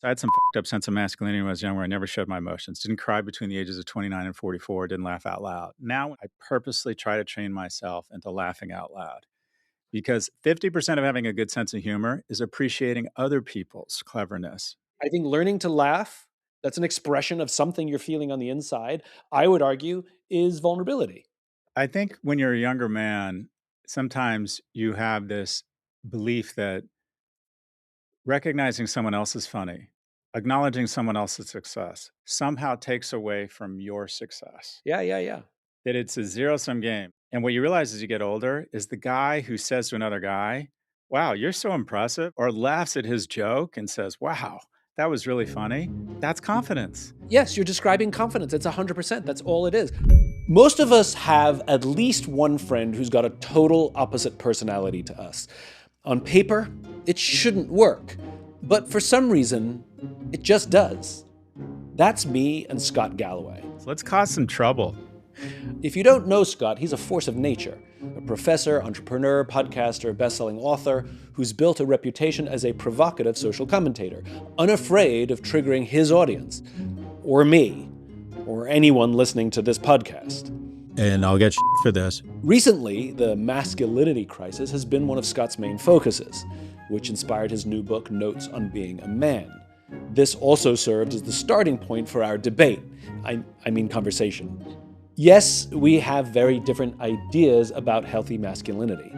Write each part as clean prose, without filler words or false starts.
I had some fucked up sense of masculinity when I was younger. I never showed my emotions. Didn't cry between the ages of 29 and 44. Didn't laugh out loud. Now I purposely try to train myself into laughing out loud because 50% of having a good sense of humor is appreciating other people's cleverness. I think learning to laugh, that's an expression of something you're feeling on the inside, I would argue, is vulnerability. I think when you're a younger man, sometimes you have this belief that recognizing someone else is funny, acknowledging someone else's success somehow takes away from your success. Yeah, yeah, yeah. That it's a zero sum game. And what you realize as you get older is the guy who says to another guy, "Wow, you're so impressive," or laughs at his joke and says, "Wow, that was really funny." That's confidence. Yes, you're describing confidence. It's 100%. That's all it is. Most of us have at least one friend who's got a total opposite personality to us. On paper, it shouldn't work, but for some reason, it just does. That's me and Scott Galloway. So let's cause some trouble. If you don't know Scott, he's a force of nature, a professor, entrepreneur, podcaster, bestselling author who's built a reputation as a provocative social commentator, unafraid of triggering his audience, or me, or anyone listening to this podcast. And I'll get for this. Recently, the masculinity crisis has been one of Scott's main focuses, which inspired his new book, Notes on Being a Man. This also served as the starting point for our debate, I mean conversation. Yes, we have very different ideas about healthy masculinity,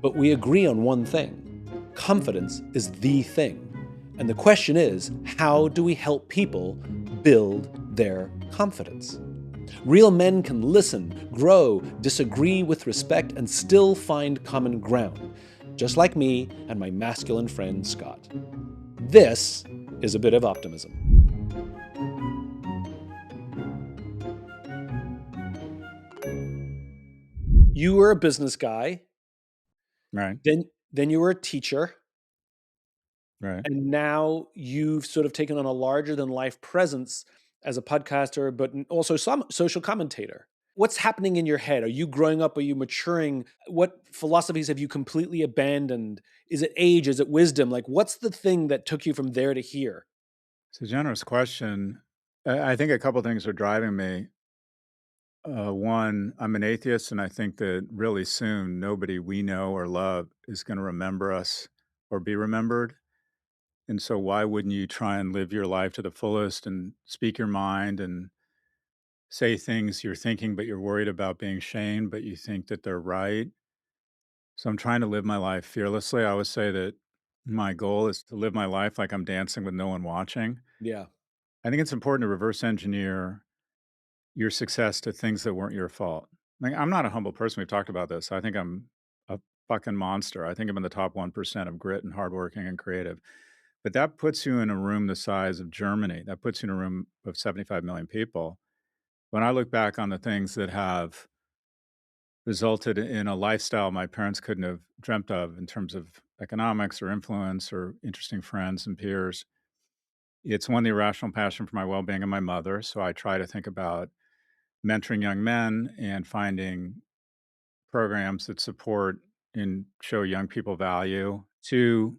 but we agree on one thing. Confidence is the thing. And the question is, how do we help people build their confidence? Real men can listen, grow, disagree with respect, and still find common ground, just like me and my masculine friend Scott. This is a bit of optimism. You were a business guy, Right. then you were a teacher, Right. and now you've sort of taken on a larger than life presence as a podcaster, but also some social commentator. What's happening in your head? Are you growing up? Are you maturing? What philosophies have you completely abandoned? Is it age? Is it wisdom? Like, what's the thing that took you from there to here? It's a generous question. I think a couple things are driving me. One, I'm an atheist, and I think that really soon nobody we know or love is going to remember us or be remembered. And so, why wouldn't you try and live your life to the fullest and speak your mind and say things you're thinking, but you're worried about being shamed, but you think that they're right? So, I'm trying to live my life fearlessly. I always say that my goal is to live my life like I'm dancing with no one watching. Yeah. I think it's important to reverse engineer your success to things that weren't your fault. Like, I'm not a humble person. We've talked about this. I think I'm a fucking monster. I think I'm in the top 1% of grit and hardworking and creative. But that puts you in a room the size of Germany. That puts you in a room of 75 million people. When I look back on the things that have resulted in a lifestyle my parents couldn't have dreamt of in terms of economics or influence or interesting friends and peers, it's one, the irrational passion for my well being and my mother. So I try to think about mentoring young men and finding programs that support and show young people value. To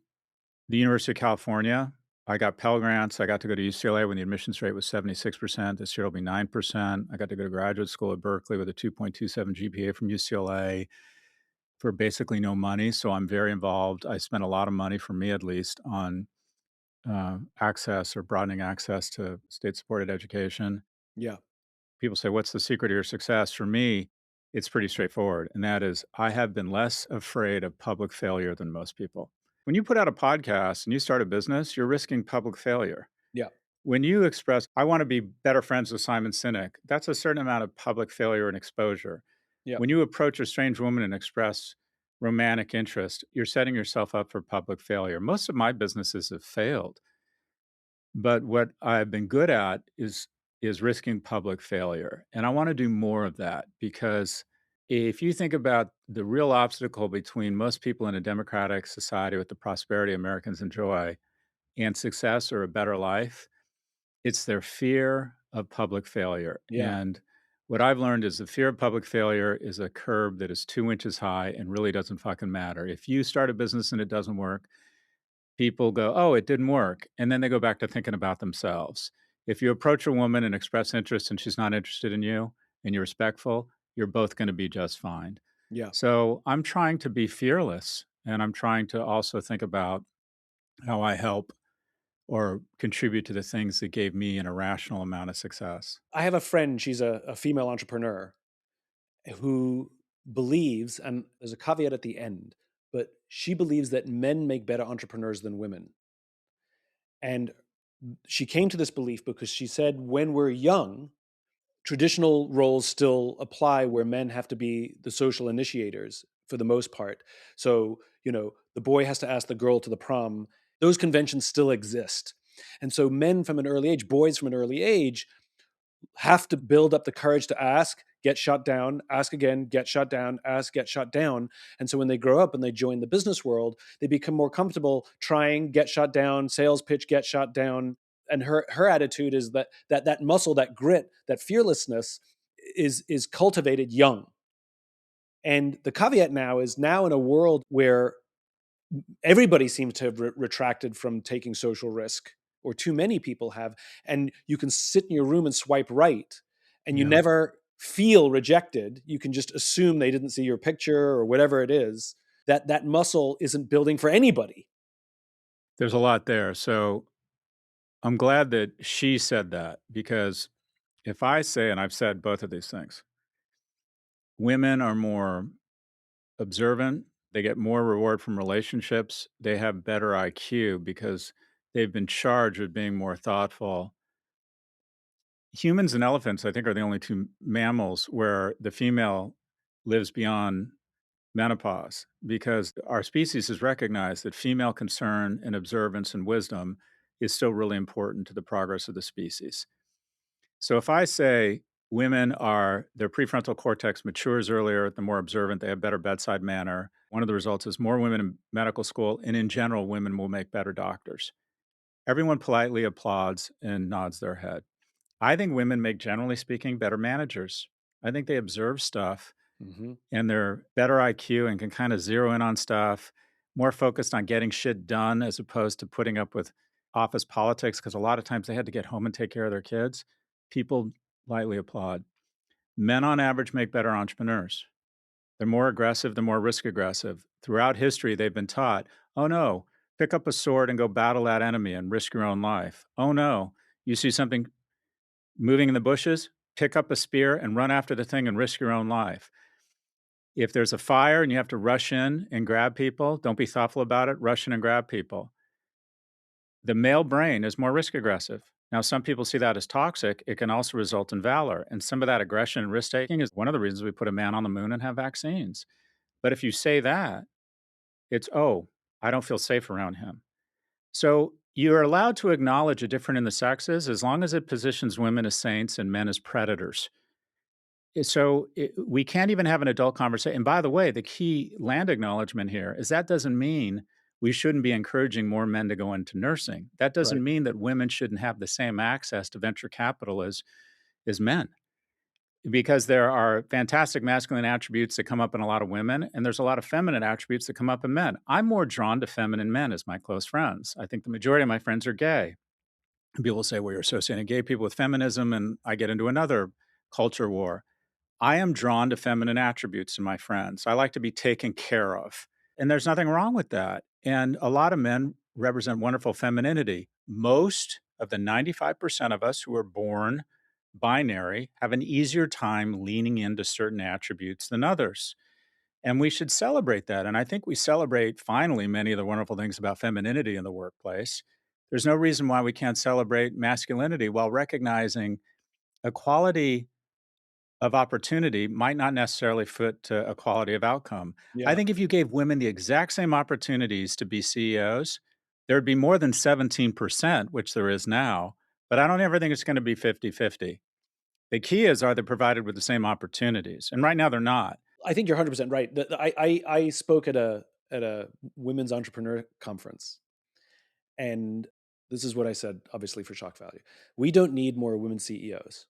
the University of California, I got Pell Grants. I got to go to UCLA when the admissions rate was 76%. This year it'll be 9%. I got to go to graduate school at Berkeley with a 2.27 GPA from UCLA for basically no money. So I'm very involved. I spent a lot of money, for me at least, on access or broadening access to state supported education. Yeah. People say, "What's the secret of your success?" For me, it's pretty straightforward. And that is, I have been less afraid of public failure than most people. When you put out a podcast and you start a business, you're risking public failure. Yeah. When you express, I want to be better friends with Simon Sinek, that's a certain amount of public failure and exposure. Yeah. When you approach a strange woman and express romantic interest, you're setting yourself up for public failure. Most of my businesses have failed, but what I've been good at is risking public failure. And I want to do more of that because if you think about the real obstacle between most people in a democratic society with the prosperity Americans enjoy and success or a better life, it's their fear of public failure. Yeah. And what I've learned is the fear of public failure is a curb that is 2 inches high and really doesn't fucking matter. If you start a business and it doesn't work, people go, "Oh, it didn't work," and then they go back to thinking about themselves. If you approach a woman and express interest and she's not interested in you and you're respectful, you're both gonna be just fine. Yeah. So, I'm trying to be fearless, and I'm trying to also think about how I help or contribute to the things that gave me an irrational amount of success. I have a friend, she's a female entrepreneur who believes, and there's a caveat at the end, but she believes that men make better entrepreneurs than women. And she came to this belief because she said, when we're young, traditional roles still apply where men have to be the social initiators for the most part. So, the boy has to ask the girl to the prom. Those conventions still exist. And so, men from an early age, boys from an early age, have to build up the courage to ask, get shut down, ask again, get shut down, ask, get shut down. And so when they grow up and they join the business world, they become more comfortable trying, get shut down, sales pitch, get shut down. And her attitude is that muscle, that grit, that fearlessness is cultivated young. And the caveat now in a world where everybody seems to have retracted from taking social risk, or too many people have, and you can sit in your room and swipe right and you Yeah. never feel rejected. You can just assume they didn't see your picture or whatever it is. That muscle isn't building for anybody. There's a lot there. So, I'm glad that she said that because if I say, and I've said both of these things, women are more observant, they get more reward from relationships, they have better IQ because they've been charged with being more thoughtful. Humans and elephants, I think, are the only 2 mammals where the female lives beyond menopause because our species has recognized that female concern and observance and wisdom is still really important to the progress of the species. So if I say women are their prefrontal cortex matures earlier, the more observant, they have better bedside manner. One of the results is more women in medical school, and in general, women will make better doctors. Everyone politely applauds and nods their head. I think women make, generally speaking, better managers. I think they observe stuff Hmm. and they're better IQ and can kind of zero in on stuff, more focused on getting shit done as opposed to putting up with office politics because a lot of times they had to get home and take care of their kids. People lightly applaud. Men on average make better entrepreneurs. They're more aggressive, they're more risk aggressive. Throughout history, they've been taught, oh no, pick up a sword and go battle that enemy and risk your own life. Oh no, you see something moving in the bushes, pick up a spear and run after the thing and risk your own life. If there's a fire and you have to rush in and grab people, don't be thoughtful about it, rush in and grab people. The male brain is more risk aggressive. Now, some people see that as toxic. It can also result in valor. And some of that aggression and risk taking is one of the reasons we put a man on the moon and have vaccines. But if you say that, it's, oh, I don't feel safe around him. So you're allowed to acknowledge a difference in the sexes as long as it positions women as saints and men as predators. We can't even have an adult conversation. And by the way, the key land acknowledgement here is that doesn't mean we shouldn't be encouraging more men to go into nursing. That Right. doesn't mean that women shouldn't have the same access to venture capital as men, because there are fantastic masculine attributes that come up in a lot of women, and there's a lot of feminine attributes that come up in men. I'm more drawn to feminine men as my close friends. I think the majority of my friends are gay. And people say, well, you're associating gay people with feminism, and I get into another culture war. I am drawn to feminine attributes in my friends. I like to be taken care of. And there's nothing wrong with that. And a lot of men represent wonderful femininity. Most of the 95% of us who are born binary have an easier time leaning into certain attributes than others. And we should celebrate that. And I think we celebrate finally many of the wonderful things about femininity in the workplace. There's no reason why we can't celebrate masculinity while recognizing equality of opportunity might not necessarily fit to equality of outcome. I Yeah. think if you gave women the exact same opportunities to be CEOs, there'd be more than 17%, which there is now, but I don't ever think it's gonna be 50-50. The key is, are they provided with the same opportunities? And right now they're not. I think you're 100% right. I spoke at a women's entrepreneur conference, and this is what I said, obviously for shock value. We don't need more women CEOs.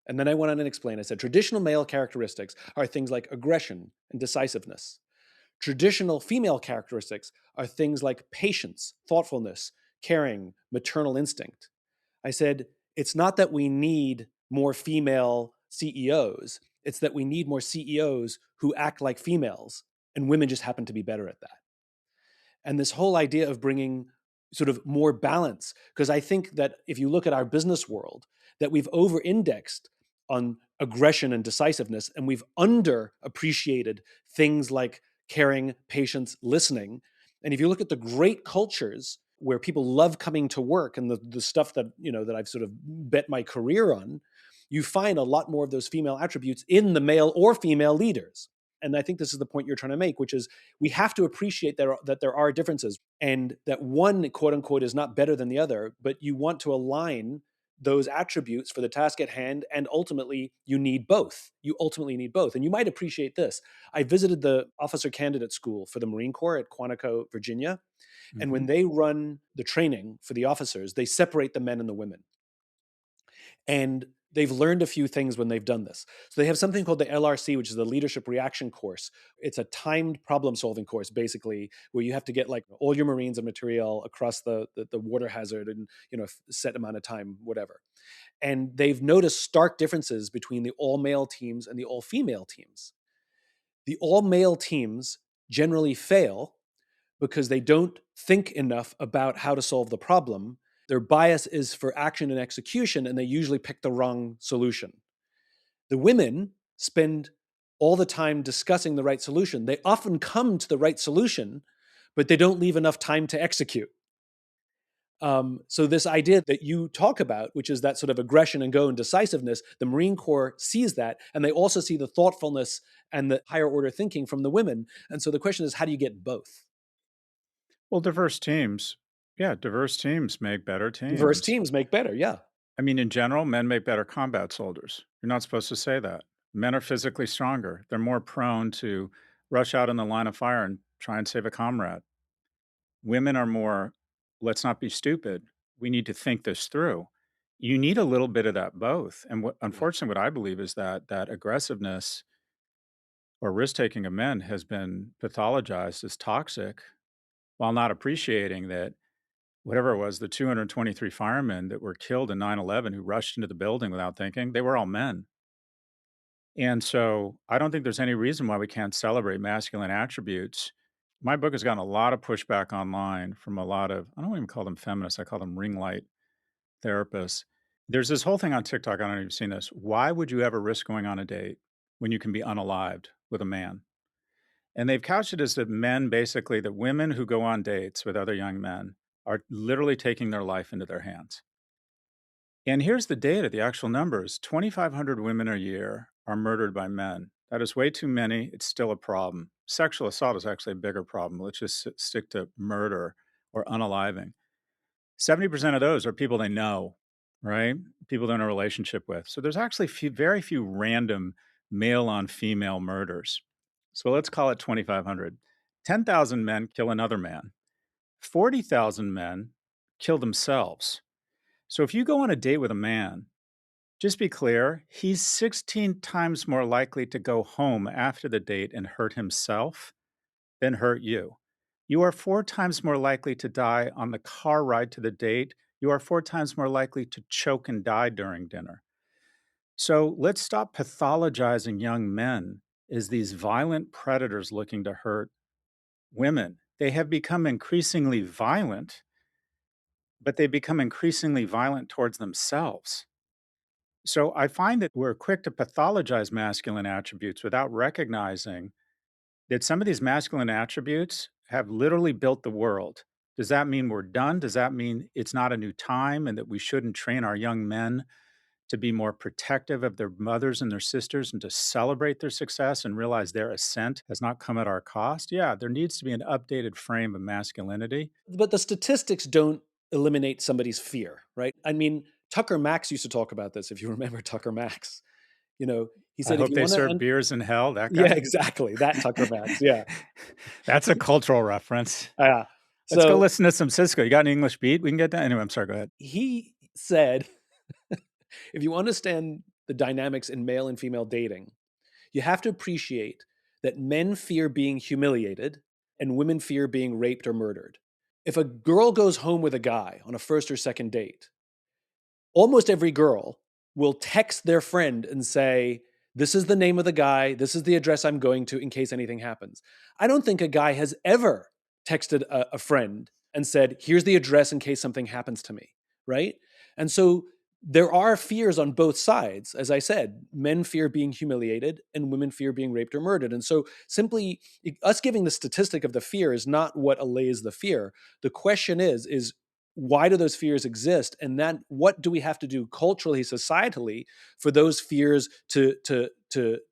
And then I went on and explained, I said, traditional male characteristics are things like aggression and decisiveness. Traditional female characteristics are things like patience, thoughtfulness, caring, maternal instinct. I said, it's not that we need more female CEOs, it's that we need more CEOs who act like females, and women just happen to be better at that. And this whole idea of bringing sort of more balance, because I think that if you look at our business world, that we've over indexed on aggression and decisiveness, and we've underappreciated things like caring, patience, listening. And if you look at the great cultures where people love coming to work and the stuff that, that I've sort of bet my career on, you find a lot more of those female attributes in the male or female leaders. And I think this is the point you're trying to make, which is we have to appreciate that there are differences, and that one, quote unquote, is not better than the other, but you want to align those attributes for the task at hand. And ultimately, you need both. You ultimately need both. And you might appreciate this. I visited the officer candidate school for the Marine Corps at Quantico, Virginia. And when Mhm. they run the training for the officers, they separate the men and the women. And they've learned a few things when they've done this. So they have something called the LRC, which is the Leadership Reaction Course. It's a timed problem solving course, basically, where you have to get like all your Marines and material across the water hazard in, set amount of time, whatever. And they've noticed stark differences between the all male teams and the all female teams. The all male teams generally fail because they don't think enough about how to solve the problem. Their bias is for action and execution, and they usually pick the wrong solution. The women spend all the time discussing the right solution. They often come to the right solution, but they don't leave enough time to execute. So this idea that you talk about, which is that sort of aggression and go and decisiveness, the Marine Corps sees that, and they also see the thoughtfulness and the higher order thinking from the women. And so the question is, how do you get both? Well, diverse teams make better Diverse teams. teams make better. Yeah. I mean, in general, men make better combat soldiers. You're not supposed to say that. Men are physically stronger. They're more prone to rush out in the line of fire and try and save a comrade. Women are more, let's not be stupid. We need to think this through. You need a little bit of that both. And what, Yeah. unfortunately, what I believe is that aggressiveness or risk taking of men has been pathologized as toxic while not appreciating that whatever it was, the 223 firemen that were killed in 9/11 who rushed into the building without thinking, they were all men. And so I don't think there's any reason why we can't celebrate masculine attributes. My book has gotten a lot of pushback online from a lot of, I don't even call them feminists, I call them ring light therapists. There's this whole thing on TikTok, I don't know if you've seen this. Why would you ever risk going on a date when you can be unalived with a man? And they've couched it as that men basically, that women who go on dates with other young men are literally taking their life into their hands. And here's the data, the actual numbers 2,500 women a year are murdered by men. That is way too many. It's still a problem. Sexual assault is actually a bigger problem. Let's just stick to murder or unaliving. 70% of those are people they know, right? People they're in a relationship with. So there's actually very few random male on female murders. So let's call it 2,500. 10,000 men kill another man, 40,000 men kill themselves. So if you go on a date with a man, just be clear, he's 16 times more likely to go home after the date and hurt himself than hurt you. You are 4 times more likely to die on the car ride to the date. You are 4 times more likely to choke and die during dinner. So let's stop pathologizing young men as these violent predators looking to hurt women. They have become increasingly violent, but they become increasingly violent towards themselves. So I find that we're quick to pathologize masculine attributes without recognizing that some of these masculine attributes have literally built the world. Does that mean we're done? Does that mean it's not a new time and that we shouldn't train our young men to be more protective of their mothers and their sisters and to celebrate their success and realize their ascent has not come at our cost? Yeah, there needs to be an updated frame of masculinity. But the statistics don't eliminate somebody's fear, right? I mean, Tucker Max used to talk about this, if you remember Tucker Max. He I said, if hope you they want to serve beers in hell, that yeah, guy. exactly. That Tucker Max. Yeah. That's a cultural reference. Yeah. Let's go So listen to some Cisco. You got an English beat? We can get that. Anyway, I'm sorry. Go ahead. he said, if you understand the dynamics in male and female dating, you have to appreciate that men fear being humiliated and women fear being raped or murdered. If a girl goes home with a guy on a first or second date, almost every girl will text their friend and say, "This is the name of the guy. This is the address I'm going to in case anything happens." I don't think a guy has ever texted a friend and said, "Here's the address in case something happens to me." Right. And so there are fears on both sides. As I said, men fear being humiliated and women fear being raped or murdered. And so simply us giving the statistic of the fear is not what allays the fear. The question is why do those fears exist, and then what do we have to do culturally, societally, for those fears to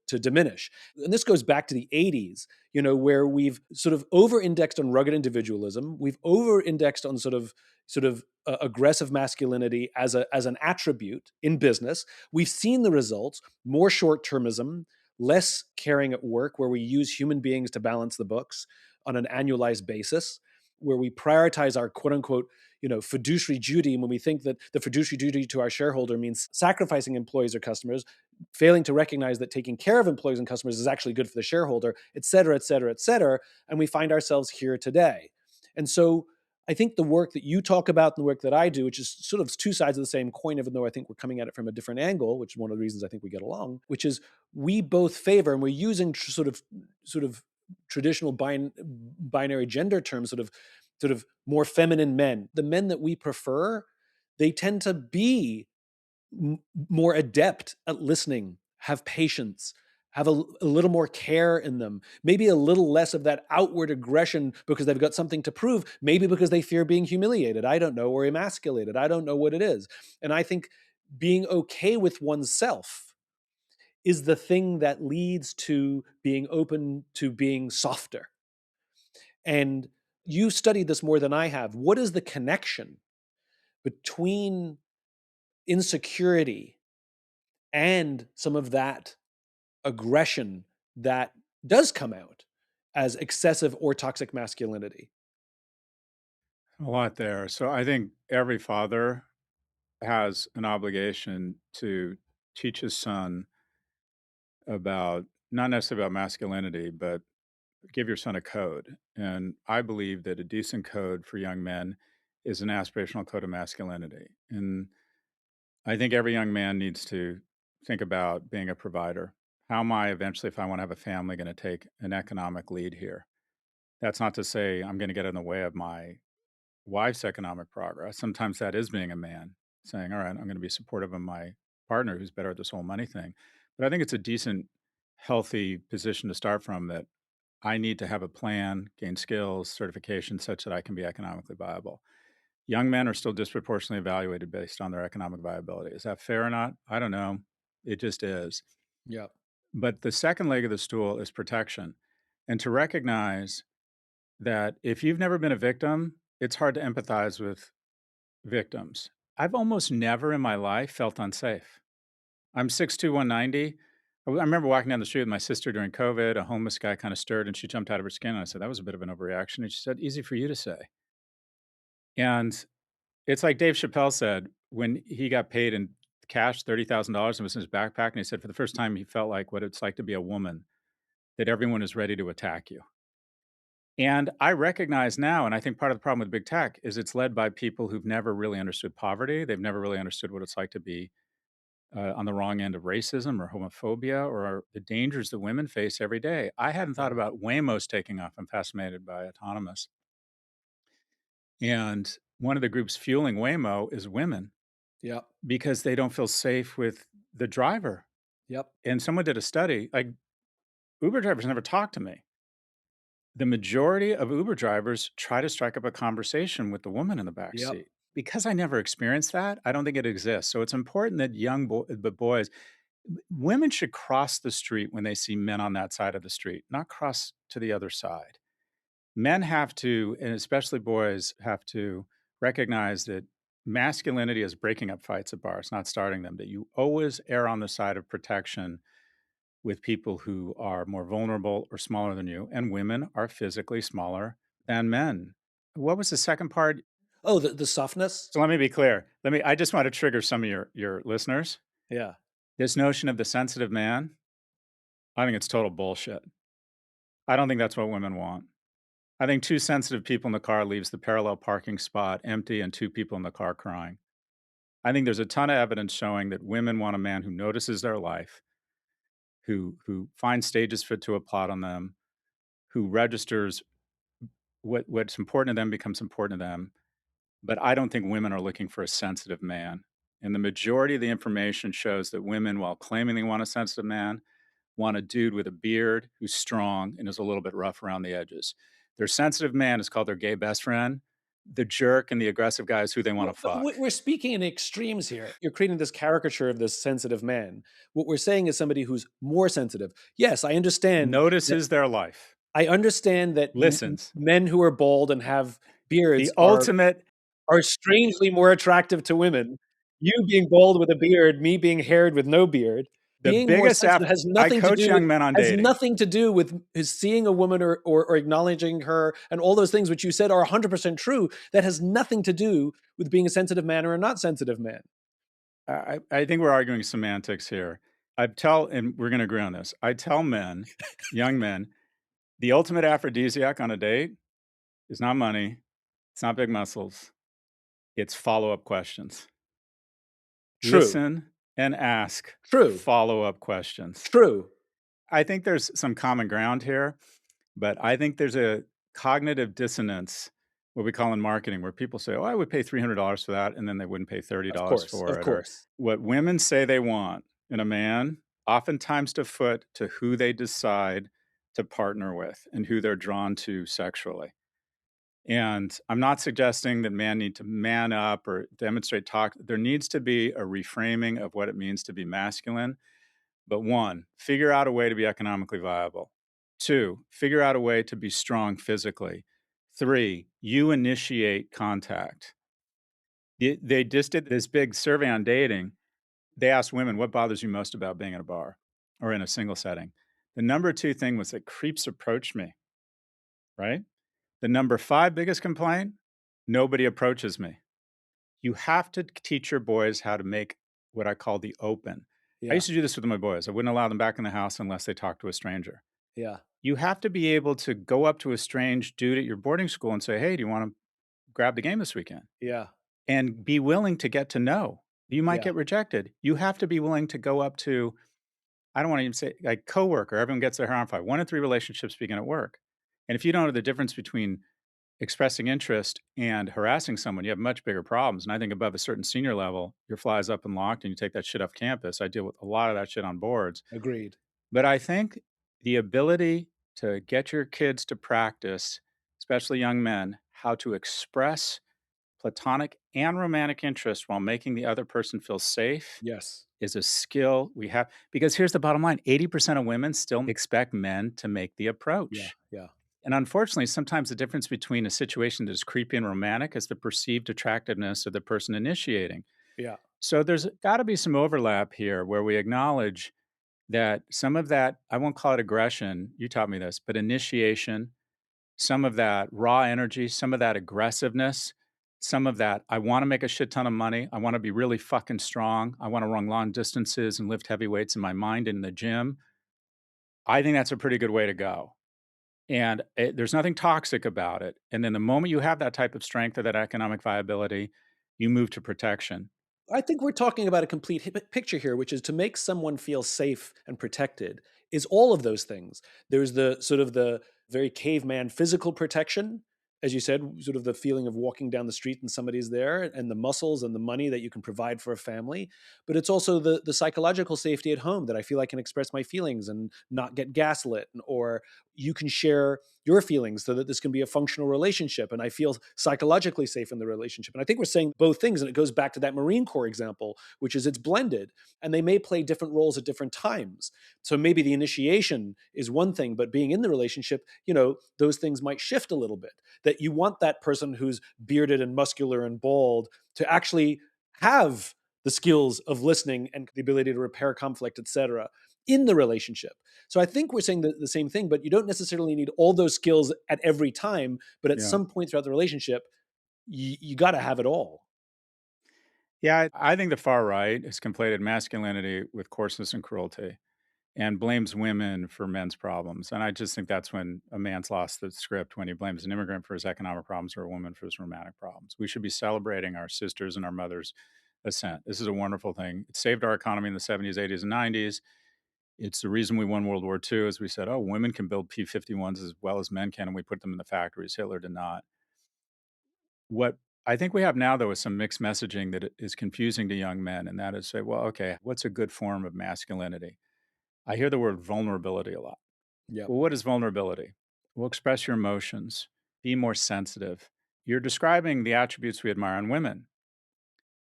diminish? And this goes back to the 80s, where we've sort of over-indexed on rugged individualism. We've over-indexed on sort of aggressive masculinity as an attribute in business. We've seen the results: more short-termism, less caring at work, where we use human beings to balance the books on an annualized basis, where we prioritize our quote unquote fiduciary duty. And when we think that the fiduciary duty to our shareholder means sacrificing employees or customers, failing to recognize that taking care of employees and customers is actually good for the shareholder, et cetera, et cetera, et cetera. And we find ourselves here today. And so I think the work that you talk about and the work that I do, which is sort of two sides of the same coin, even though I think we're coming at it from a different angle, which is one of the reasons I think we get along, which is we both favor, and we're using sort of traditional binary gender terms, sort of more feminine men. The men that we prefer, they tend to be more adept at listening, have patience, have a little more care in them, maybe a little less of that outward aggression because they've got something to prove, maybe because they fear being humiliated, I don't know, or emasculated, I don't know what it is. And I think being okay with oneself is the thing that leads to being open to being softer. And you studied this more than I have. What is the connection between insecurity and some of that aggression that does come out as excessive or toxic masculinity? A lot there. So I think every father has an obligation to teach his son about not necessarily about masculinity, but give your son a code. And I believe that a decent code for young men is an aspirational code of masculinity. And I think every young man needs to think about being a provider. How am I eventually, if I want to have a family, going to take an economic lead here? That's not to say I'm going to get in the way of my wife's economic progress. Sometimes that is being a man saying, all right, I'm going to be supportive of my partner who's better at this whole money thing. But I think it's a decent, healthy position to start from that I need to have a plan, gain skills, certification such that I can be economically viable. Young men are still disproportionately evaluated based on their economic viability. Is that fair or not? I don't know. It just is. Yeah. But the second leg of the stool is protection. And to recognize that if you've never been a victim, it's hard to empathize with victims. I've almost never in my life felt unsafe. I'm 6'2", 190. I remember walking down the street with my sister during COVID. A homeless guy kind of stirred and she jumped out of her skin. And I said, that was a bit of an overreaction. And she said, easy for you to say. And it's like Dave Chappelle said when he got paid in cash $30,000 and was in his backpack. And he said for the first time, he felt like what it's like to be a woman, that everyone is ready to attack you. And I recognize now, and I think part of the problem with big tech is it's led by people who've never really understood poverty. They've never really understood what it's like to be on the wrong end of racism or homophobia or the dangers that women face every day. I hadn't thought Yeah. about Waymo's taking off. I'm fascinated by autonomous. And one of the groups fueling Waymo is women Yep. because they don't feel safe with the driver. Yep. And someone did a study, like Uber drivers never talk to me. The majority of Uber drivers try to strike up a conversation with the woman in the back Yep. seat. Because I never experienced that, I don't think it exists. So it's important that boys, women should cross the street when they see men on that side of the street, not cross to the other side. Men have to, and especially boys, have to recognize that masculinity is breaking up fights at bars, not starting them, that you always err on the side of protection with people who are more vulnerable or smaller than you, and women are physically smaller than men. What was the second part? Oh, the softness. So let me be clear. I just want to trigger some of your listeners. Yeah. This notion of the sensitive man, I think it's total bullshit. I don't think that's what women want. I think two sensitive people in the car leaves the parallel parking spot empty and two people in the car crying. I think there's a ton of evidence showing that women want a man who notices their life, who finds stages fit to applaud on them, who registers what's important to them becomes important to them. But I don't think women are looking for a sensitive man. And the majority of the information shows that women, while claiming they want a sensitive man, want a dude with a beard who's strong and is a little bit rough around the edges. Their sensitive man is called their gay best friend. The jerk and the aggressive guy is who they want Well, to but fuck. we're speaking in extremes here. You're creating this caricature of this sensitive man. What we're saying is somebody who's more sensitive. Yes, I understand that. Notices their life, I understand that listens. men who are bald and have beards The ultimate, are strangely more attractive to women. You being bald with a beard, me being haired with no beard, the being more biggest sensitive has I nothing to coach do with young men on dating. is seeing a woman or acknowledging her and all those things which you said are 100% true. That has nothing to do with being a sensitive man or a not sensitive man. I think we're arguing semantics here. I tell, and we're going to agree on this. I tell men, young men, the ultimate aphrodisiac on a date is not money, it's not big muscles, it's follow up questions. True, Listen and ask true, follow up questions. true. I think there's some common ground here, but I think there's a cognitive dissonance, what we call in marketing, where people say, "Oh, I would pay $300 for that," and then they wouldn't pay Of $30 course, for of it. Or course. what women say they want in a man, oftentimes to foot to who they decide to partner with and who they're drawn to sexually. And I'm not suggesting that men need to man up or demonstrate talk. There needs to be a reframing of what it means to be masculine. But one, figure out a way to be economically viable. Two, figure out a way to be strong physically. Three, you initiate contact. They just did this big survey on dating. They asked women, what bothers you most about being in a bar or in a single setting? The number two thing was that creeps approach me, right? The number five biggest complaint, nobody approaches me. You have to teach your boys how to make what I call the open. I Yeah, used to do this with my boys. I wouldn't allow them back in the house unless they talked to a stranger. yeah, You have to be able to go up to a strange dude at your boarding school and say, "Hey, do you want to grab the game this weekend?" yeah, And be willing to get to know. You might yeah, get rejected. You have to be willing to go up to, I don't want to even say like coworker. Everyone gets their hair on fire. One in three relationships begin at work. And if you don't know the difference between expressing interest and harassing someone, you have much bigger problems. And I think above a certain senior level, your fly is up and locked and you take that shit off campus. I deal with a lot of that shit on boards. agreed. But I think the ability to get your kids to practice, especially young men, how to express platonic and romantic interest while making the other person feel safe Yes. is a skill we have. Because here's the bottom line, 80% of women still expect men to make the Yeah, approach. yeah, And unfortunately, sometimes the difference between a situation that is creepy and romantic is the perceived attractiveness of the person initiating. yeah. So there's got to be some overlap here where we acknowledge that some of that, I won't call it aggression, you taught me this, but initiation, some of that raw energy, some of that aggressiveness, some of that, I want to make a shit ton of money. I want to be really fucking strong. I want to run long distances and lift heavy weights in my mind in the gym. I think that's a pretty good way to go. And there's nothing toxic about it. And then the moment you have that type of strength or that economic viability, you move to protection. I think we're talking about a complete picture here, which is to make someone feel safe and protected is all of those things. There's the sort of the very caveman physical protection, as you said, sort of the feeling of walking down the street and somebody's there, and the muscles and the money that you can provide for a family. But it's also the psychological safety at home that I feel I can express my feelings and not get gaslit, or you can share your feelings so that this can be a functional relationship. And I feel psychologically safe in the relationship. And I think we're saying both things. And it goes back to that Marine Corps example, which is it's blended and they may play different roles at different times. So maybe the initiation is one thing, but being in the relationship, those things might shift a little bit. That you want that person who's bearded and muscular and bald to actually have the skills of listening and the ability to repair conflict, etc., in the relationship. So I think we're saying the same thing, but you don't necessarily need all those skills at every time. But at Yeah. some point throughout the relationship, you got to have it all. Yeah. I think the far right has conflated masculinity with coarseness and cruelty. and blames women for men's problems. And I just think that's when a man's lost the script, when he blames an immigrant for his economic problems or a woman for his romantic problems. We should be celebrating our sisters and our mothers' ascent. This is a wonderful thing. It saved our economy in the 70s, 80s, and 90s. It's the reason we won World War II, as we said, oh, women can build P-51s as well as men can, and we put them in the factories. Hitler did not. What I think we have now, though, is some mixed messaging that is confusing to young men, and that is say, well, okay, what's a good form of masculinity? I hear the word vulnerability a lot. Yep. Well, what is vulnerability? Well, express your emotions, be more sensitive. You're describing the attributes we admire in women.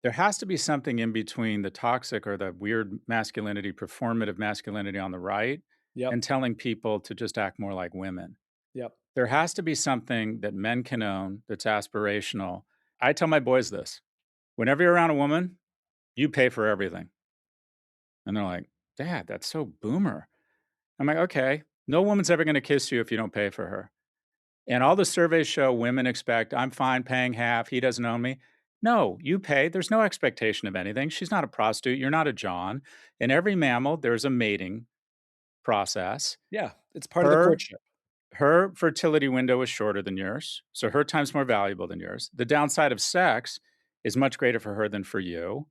There has to be something in between the toxic or the weird masculinity, performative masculinity on the right, Yep. and telling people to just act more like women. Yep. There has to be something that men can own that's aspirational. I tell my boys this: whenever you're around a woman, you pay for everything. And they're like, Dad, that's so boomer. I'm like, okay, no woman's ever going to kiss you if you don't pay for her. And all the surveys show women expect, I'm fine paying half. He doesn't own me. No, you pay. There's no expectation of anything. She's not a prostitute. You're not a John. In every mammal, there's a mating process. Yeah. It's part of the Her courtship. her fertility window is shorter than yours, so her time's more valuable than yours. The downside of sex is much greater for her than for you.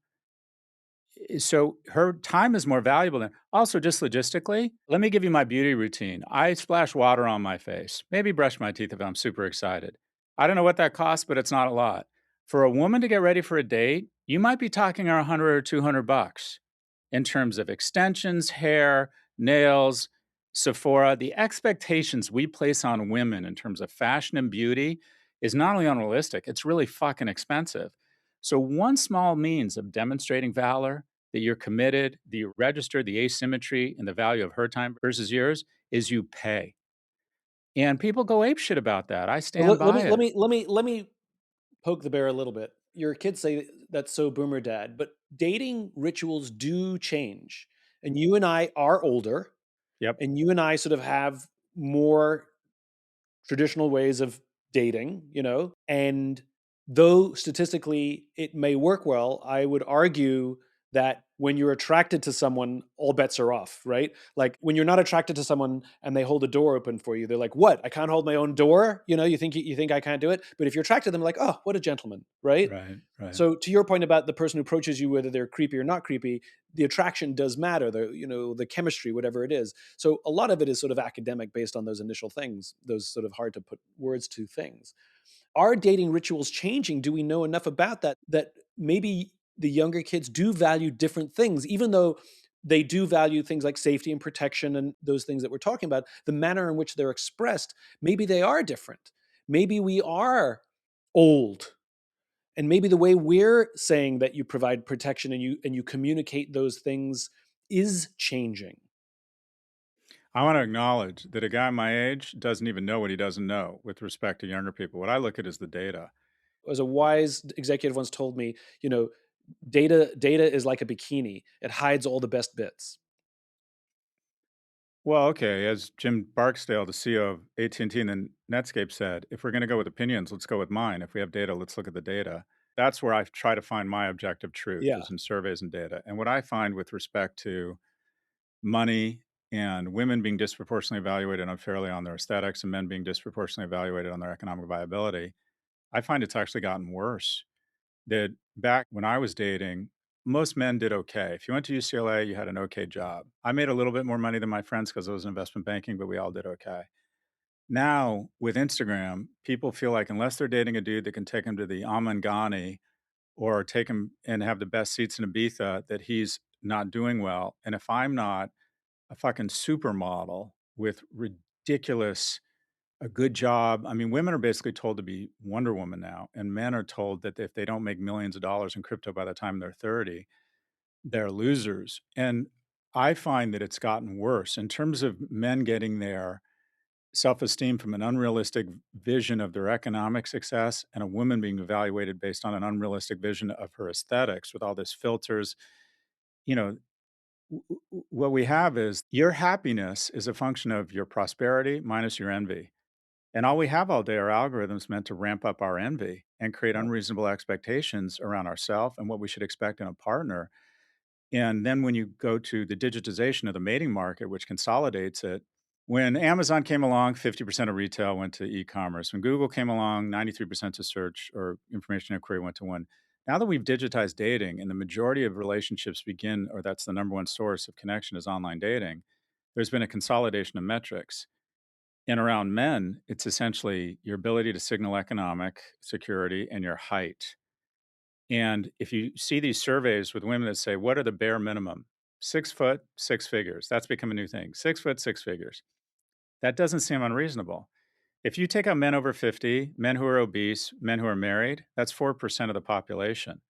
So her time is more valuable than also just logistically. Let me give you my beauty routine. I splash water on my face, maybe brush my teeth if I'm super excited. I don't know what that costs, but it's not a lot. For a woman to get ready for a date, you might be talking 100 or 200 bucks in terms of extensions, hair, nails, Sephora. The expectations we place on women in terms of fashion and beauty is not only unrealistic, it's really fucking expensive. So, one small means of demonstrating valor that you're committed, that you register the asymmetry and the value of her time versus yours is you pay. And people go apeshit about that. I Well, stand by it. let me poke the bear a little bit. Your kids say that's so boomer dad, but dating rituals do change. And you and I are older, Yep. and you and I sort of have more traditional ways of dating, and though statistically it may work well, I would argue that when you're attracted to someone, all bets are off, right? Like when you're not attracted to someone and they hold a door open for you, they're like, "What? I can't hold my own door?" You think I can't do it, but if you're attracted to them, like, "Oh, what a gentleman," right? Right. Right. So to your point about the person who approaches you, whether they're creepy or not creepy, the attraction does matter. The chemistry, whatever it is. So a lot of it is sort of academic based on those initial things, those sort of hard to put words to things. Are dating rituals changing? Do we know enough about that maybe the younger kids do value different things, even though they do value things like safety and protection and those things that we're talking about, the manner in which they're expressed, maybe they are different. Maybe we are old, and maybe the way we're saying that you provide protection and you communicate those things is changing. I want to acknowledge that a guy my age doesn't even know what he doesn't know with respect to younger people. What I look at is the data. As a wise executive once told me, data is like a bikini. It hides all the best bits. Well, okay, as Jim Barksdale, the CEO of AT&T and then Netscape said, if we're going to go with opinions, let's go with mine. If we have data, let's look at the data. That's where I try to find my objective truth Yeah. is in surveys and data. And what I find with respect to money and women being disproportionately evaluated unfairly on their aesthetics and men being disproportionately evaluated on their economic viability, I find it's actually gotten worse. That back when I was dating, most men did okay. If you went to UCLA, you had an okay job. I made a little bit more money than my friends because I was in investment banking, but we all did okay. Now, with Instagram, people feel like unless they're dating a dude that can take them to the Amangani or take him and have the best seats in Ibiza, that he's not doing well. And if I'm not a fucking supermodel with ridiculous a good job. I mean, women are basically told to be Wonder Woman now, and men are told that if they don't make millions of dollars in crypto by the time they're 30, they're losers. And I find that it's gotten worse in terms of men getting their self esteem from an unrealistic vision of their economic success and a woman being evaluated based on an unrealistic vision of her aesthetics with all these filters. You know, what we have is your happiness is a function of your prosperity minus your envy. And all we have all day are algorithms meant to ramp up our envy and create Yeah. unreasonable expectations around ourselves and what we should expect in a partner. And then when you go to the digitization of the mating market, which consolidates it, when Amazon came along, 50% of retail went to e-commerce. When Google came along, 93% to search or information inquiry went to one. Now that we've digitized dating and the majority of relationships begin, or that's the number one source of connection is online dating, there's been a consolidation of metrics. And around men, it's essentially your ability to signal economic security and your height. And if you see these surveys with women that say, what are the bare minimum? 6 foot, six figures. That's become a new thing. 6 foot, six figures. That doesn't seem unreasonable. If you take out men over 50, men who are obese, men who are married, that's 4% of the population.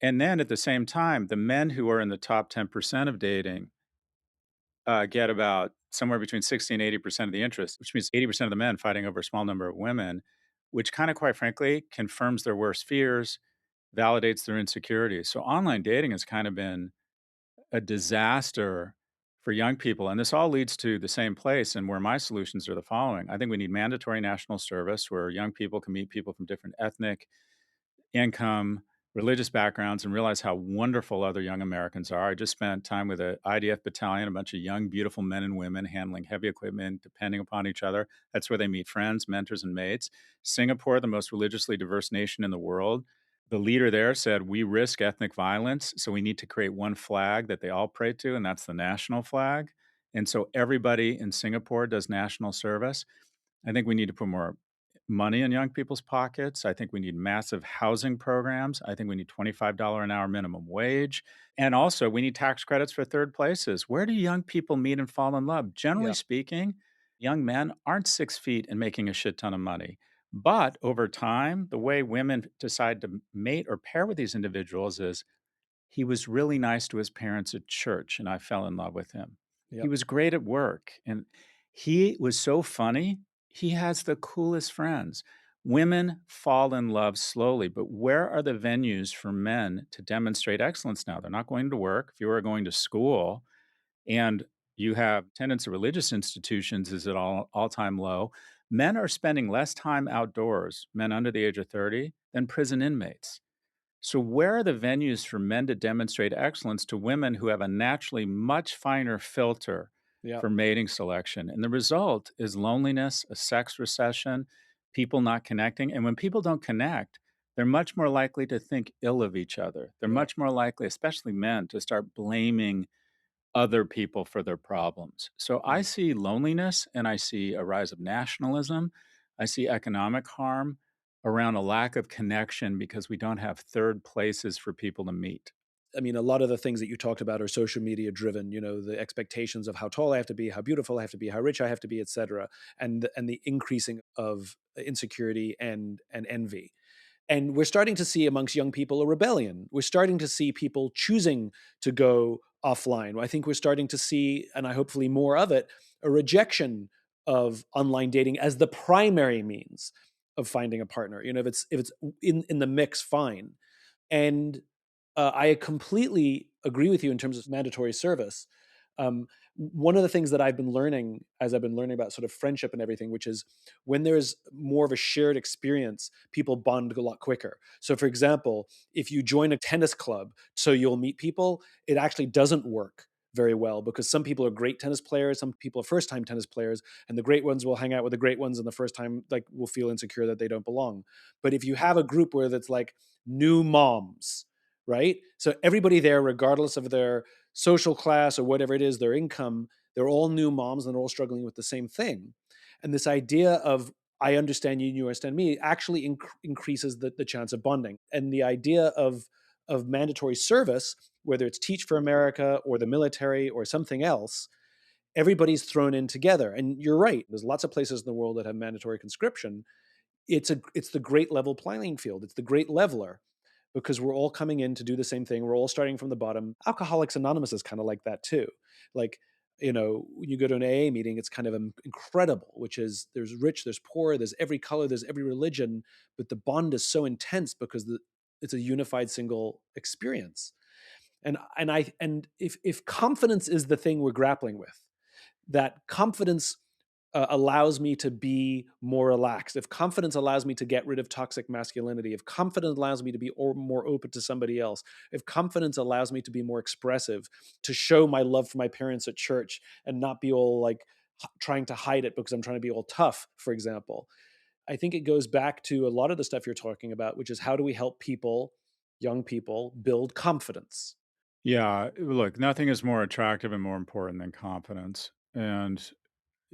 And then at the same time, the men who are in the top 10% of dating get about somewhere between 60 and 80% of the interest, which means 80% of the men fighting over a small number of women, which kind of quite frankly confirms their worst fears, validates their insecurities. So online dating has kind of been a disaster for young people. And this all leads to the same place and where my solutions are the following. I think we need mandatory national service where young people can meet people from different ethnic, income, religious backgrounds, and realize how wonderful other young Americans are. I just spent time with a IDF battalion, a bunch of young, beautiful men and women handling heavy equipment, depending upon each other. That's where they meet friends, mentors, and mates. Singapore, the most religiously diverse nation in the world. The leader there said, we risk ethnic violence, so we need to create one flag that they all pray to, and that's the national flag. And so everybody in Singapore does national service. I think we need to put more money in young people's pockets. I think we need massive housing programs. I think we need $25 an hour minimum wage. And also, we need tax credits for third places. Where do young people meet and fall in love? Generally Yeah. speaking, young men aren't 6 feet and making a shit ton of money. But over time, the way women decide to mate or pair with these individuals is he was really nice to his parents at church, and I fell in love with him. He Yep. was great at work, and he was so funny. He has the coolest friends. Women fall in love slowly, but where are the venues for men to demonstrate excellence now? They're not going to work. If you are going to school and you have attendance at religious institutions is at all-time low, men are spending less time outdoors, men under the age of 30, than prison inmates. So, where are the venues for men to demonstrate excellence to women who have a naturally much finer filter Yep. for mating selection? And the result is loneliness, a sex recession, people not connecting. And when people don't connect, they're much more likely to think ill of each other. They're Yep. much more likely, especially men, to start blaming other people for their problems. So I Mm. see loneliness and I see a rise of nationalism. I see economic harm around a lack of connection because we don't have third places for people to meet. I mean, a lot of the things that you talked about are social media driven. The expectations of how tall I have to be, how beautiful I have to be, how rich I have to be, etc., and the increasing of insecurity and envy. And we're starting to see amongst young people a rebellion. We're starting to see people choosing to go offline. I think we're starting to see, and I hopefully more of it, a rejection of online dating as the primary means of finding a partner. If it's in the mix, fine. And I completely agree with you in terms of mandatory service. One of the things that I've been learning as I've been learning about sort of friendship and everything, which is when there's more of a shared experience, people bond a lot quicker. So, for example, if you join a tennis club so you'll meet people, it actually doesn't work very well because some people are great tennis players, some people are first time tennis players, and the great ones will hang out with the great ones, and the first time like will feel insecure that they don't belong. But if you have a group where that's like new moms, right? So everybody there, regardless of their social class or whatever it is, their income, they're all new moms and they're all struggling with the same thing. And this idea of I understand you and you understand me actually increases the chance of bonding. And the idea of mandatory service, whether it's Teach for America or the military or something else, everybody's thrown in together. And you're right. There's lots of places in the world that have mandatory conscription. It's the great level playing field. It's the great leveler because we're all coming in to do the same thing. We're all starting from the bottom. Alcoholics Anonymous is kind of like that too. Like, when you go to an AA meeting, it's kind of incredible, which is there's rich, there's poor, there's every color, there's every religion, but the bond is so intense because it's a unified single experience. And if confidence is the thing we're grappling with, that confidence allows me to be more relaxed, if confidence allows me to get rid of toxic masculinity, if confidence allows me to be more open to somebody else, if confidence allows me to be more expressive, to show my love for my parents at church and not be all like trying to hide it because I'm trying to be all tough, for example. I think it goes back to a lot of the stuff you're talking about, which is how do we help people, young people, build confidence? Yeah, look, nothing is more attractive and more important than confidence. And,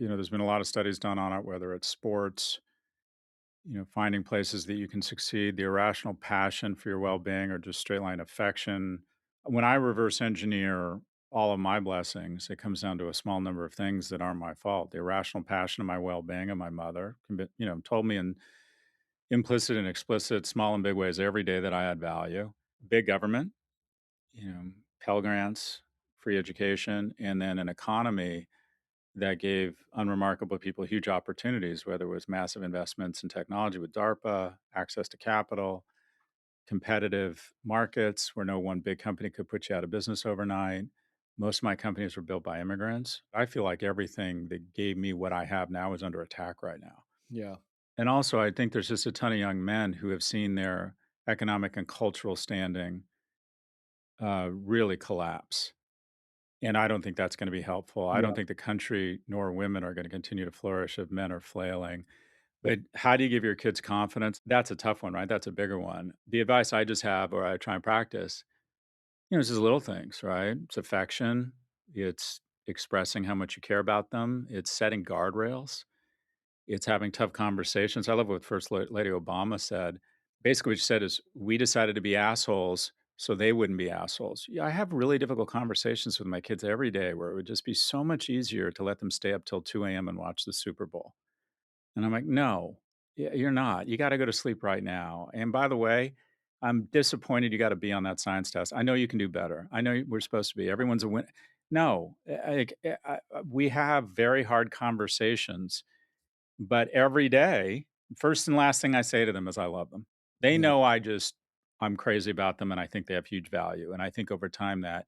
there's been a lot of studies done on it, whether it's sports, finding places that you can succeed, the irrational passion for your well-being or just straight line affection. When I reverse engineer all of my blessings, it comes down to a small number of things that aren't my fault. The irrational passion of my well-being of my mother, told me in implicit and explicit, small and big ways every day that I had value. Big government, Pell Grants, free education, and then an economy that gave unremarkable people huge opportunities, whether it was massive investments in technology with DARPA, access to capital, competitive markets where no one big company could put you out of business overnight. Most of my companies were built by immigrants. I feel like everything that gave me what I have now is under attack right now. Yeah. And also, I think there's just a ton of young men who have seen their economic and cultural standing really collapse. And I don't think that's going to be helpful. I don't Yeah. think the country nor women are going to continue to flourish if men are flailing. But how do you give your kids confidence? That's a tough one, right? That's a bigger one. The advice I just have or I try and practice, it's just little things, right? It's affection, it's expressing how much you care about them, it's setting guardrails, it's having tough conversations. I love what Lady Obama said. Basically, what she said is, we decided to be assholes so they wouldn't be assholes. Yeah, I have really difficult conversations with my kids every day where it would just be so much easier to let them stay up till 2 a.m. and watch the Super Bowl. And I'm like, no, you're not. You got to go to sleep right now. And by the way, I'm disappointed you got to be on that science test. I know you can do better. I know we're supposed to be. Everyone's a win. No, we have very hard conversations, but every day, first and last thing I say to them is I love them. They Yeah. know I'm crazy about them and I think they have huge value. And I think over time that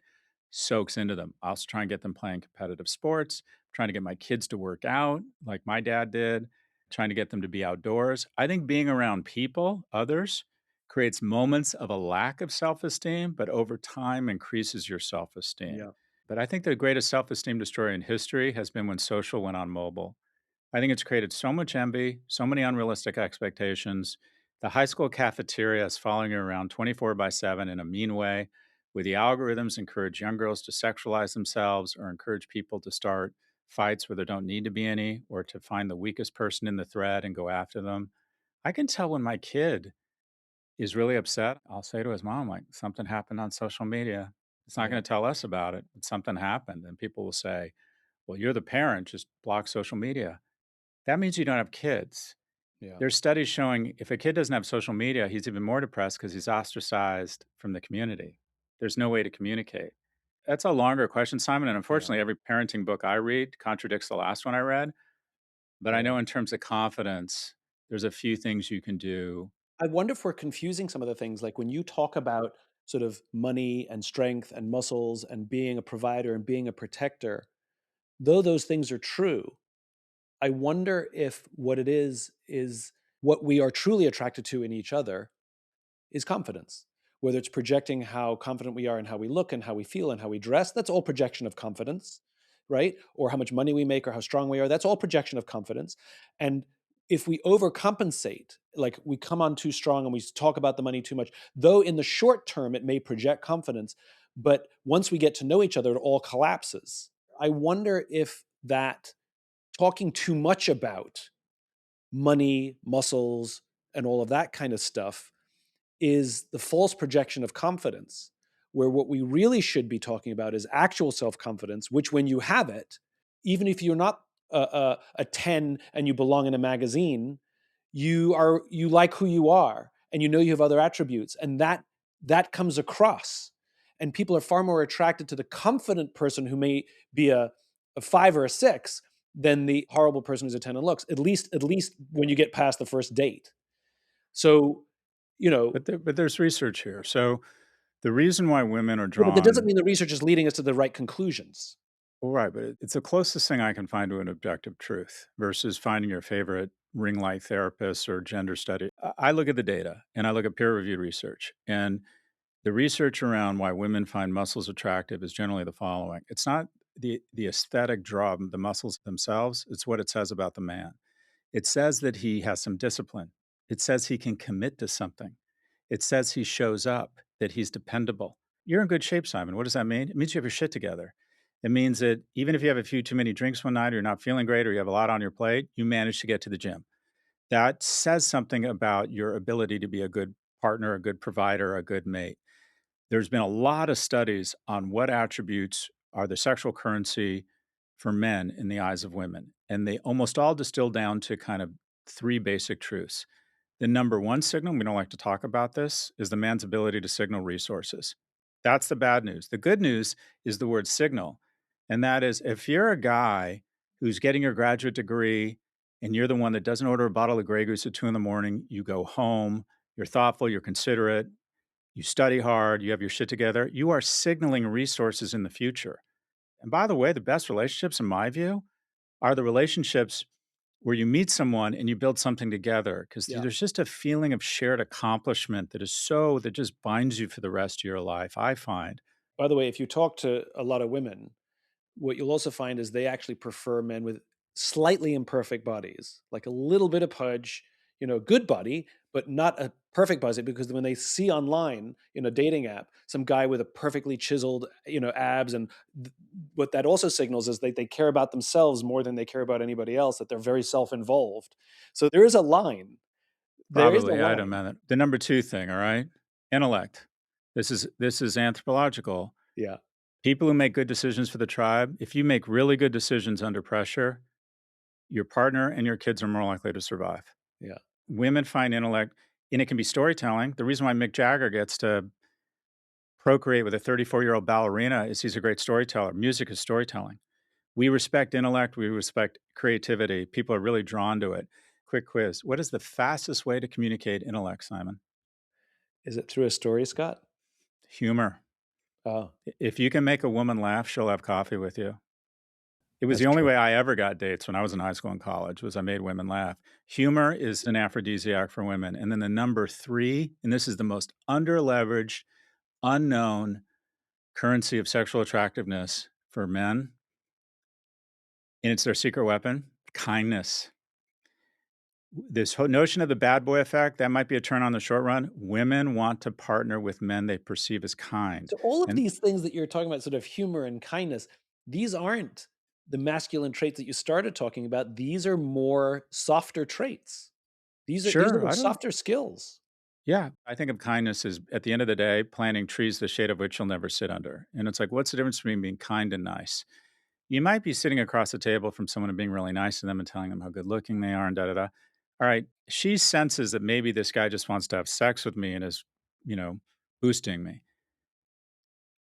soaks into them. I'll try and get them playing competitive sports, trying to get my kids to work out like my dad did, trying to get them to be outdoors. I think being around people, others, creates moments of a lack of self-esteem, but over time increases your self-esteem. Yeah. But I think the greatest self-esteem destroyer in history has been when social went on mobile. I think it's created so much envy, so many unrealistic expectations. The high school cafeteria is following you around 24 by 7 in a mean way, where the algorithms encourage young girls to sexualize themselves or encourage people to start fights where there don't need to be any, or to find the weakest person in the thread and go after them. I can tell when my kid is really upset. I'll say to his mom, like, something happened on social media. It's not Yeah. going to tell us about it, but something happened. And people will say, well, you're the parent, just block social media. That means you don't have kids. Yeah. There's studies showing if a kid doesn't have social media, he's even more depressed because he's ostracized from the community. There's no way to communicate. That's a longer question, Simon. And Yeah. unfortunately, every parenting book I read contradicts the last one I read. But I Yeah. know in terms of confidence, there's a few things you can do. I wonder if we're confusing some of the things, like when you talk about sort of money and strength and muscles and being a provider and being a protector, though those things are true, I wonder if what it is what we are truly attracted to in each other is confidence. Whether it's projecting how confident we are in how we look and how we feel and how we dress, that's all projection of confidence, right? Or how much money we make or how strong we are, that's all projection of confidence. And if we overcompensate, like we come on too strong and we talk about the money too much, though in the short term it may project confidence, but once we get to know each other, it all collapses. I wonder if that talking too much about money, muscles, and all of that kind of stuff is the false projection of confidence, where what we really should be talking about is actual self confidence, which when you have it, even if you're not a 10 and you belong in a magazine, you like who you are and you know you have other attributes, and that comes across. And people are far more attracted to the confident person who may be a 5 or a 6 than the horrible person who's a 10 and looks, at least when you get past the first date. So, you know, But there's research here. So the reason why women are yeah, but that doesn't drawn. mean the research is leading us to the right conclusions. Well, right, but it's the closest thing I can find to an objective truth versus finding your favorite ring light therapist or gender study. I look at the data and I look at peer reviewed research. And the research around why women find muscles attractive is generally the following. It's not the aesthetic draw of the muscles themselves, it's what it says about the man. It says that he has some discipline. It says he can commit to something. It says he shows up, that he's dependable. You're in good shape, Simon. What does that mean? It means you have your shit together. It means that even if you have a few too many drinks one night or you're not feeling great or you have a lot on your plate, you manage to get to the gym. That says something about your ability to be a good partner, a good provider, a good mate. There's been a lot of studies on what attributes are the sexual currency for men in the eyes of women, and they almost all distill down to kind of three basic truths. The number one signal, we don't like to talk about this, is the man's ability to signal resources. That's the bad news. The good news is the word signal. And that is if you're a guy who's getting your graduate degree and you're the one that doesn't order a bottle of Grey Goose at 2 in the morning, you go home, you're thoughtful, you're considerate, you study hard, you have your shit together, you are signaling resources in the future. And by the way, the best relationships, in my view, are the relationships where you meet someone and you build something together because Yeah. there's just a feeling of shared accomplishment that just binds you for the rest of your life, I find. By the way, if you talk to a lot of women, what you'll also find is they actually prefer men with slightly imperfect bodies, like a little bit of pudge, good body, but not a perfect body. Because when they see online in a dating app some guy with a perfectly chiseled, abs, and what that also signals is they care about themselves more than they care about anybody else. That they're very self-involved. So there is a line. There is a Probably, I'd line. amend it. The number 2 thing, all right? Intellect. This is anthropological. Yeah, People who make good decisions for the tribe, if you make really good decisions under pressure, your partner and your kids are more likely to survive. yeah. Women find intellect and it can be storytelling. The reason why Mick Jagger gets to procreate with a 34-year-old ballerina is he's a great storyteller. Music is storytelling. We respect intellect, we respect creativity. People are really drawn to it. Quick quiz. What is the fastest way to communicate intellect, Simon? Is it through a story, Scott? Humor. Oh, If you can make a woman laugh, she'll have coffee with you. It was that's the only true. way I ever got dates when I was in high school and college was I made women laugh. Humor is an aphrodisiac for women. And then the number 3, and this is the most underleveraged, unknown currency of sexual attractiveness for men, and it's their secret weapon, kindness. This whole notion of the bad boy effect, that might be a turn on the short run. Women want to partner with men they perceive as kind. So all of And these things that you're talking about, sort of humor and kindness, these aren't the masculine traits that you started talking about. These are more softer traits. These are sure, the I don't softer skills. yeah, I think of kindness as at the end of the day, planting trees the shade of which you'll never sit under. And it's like, what's the difference between being kind and nice? You might be sitting across the table from someone and being really nice to them and telling them how good looking they are and da da da. All right. She senses that maybe this guy just wants to have sex with me and is, you know, boosting me.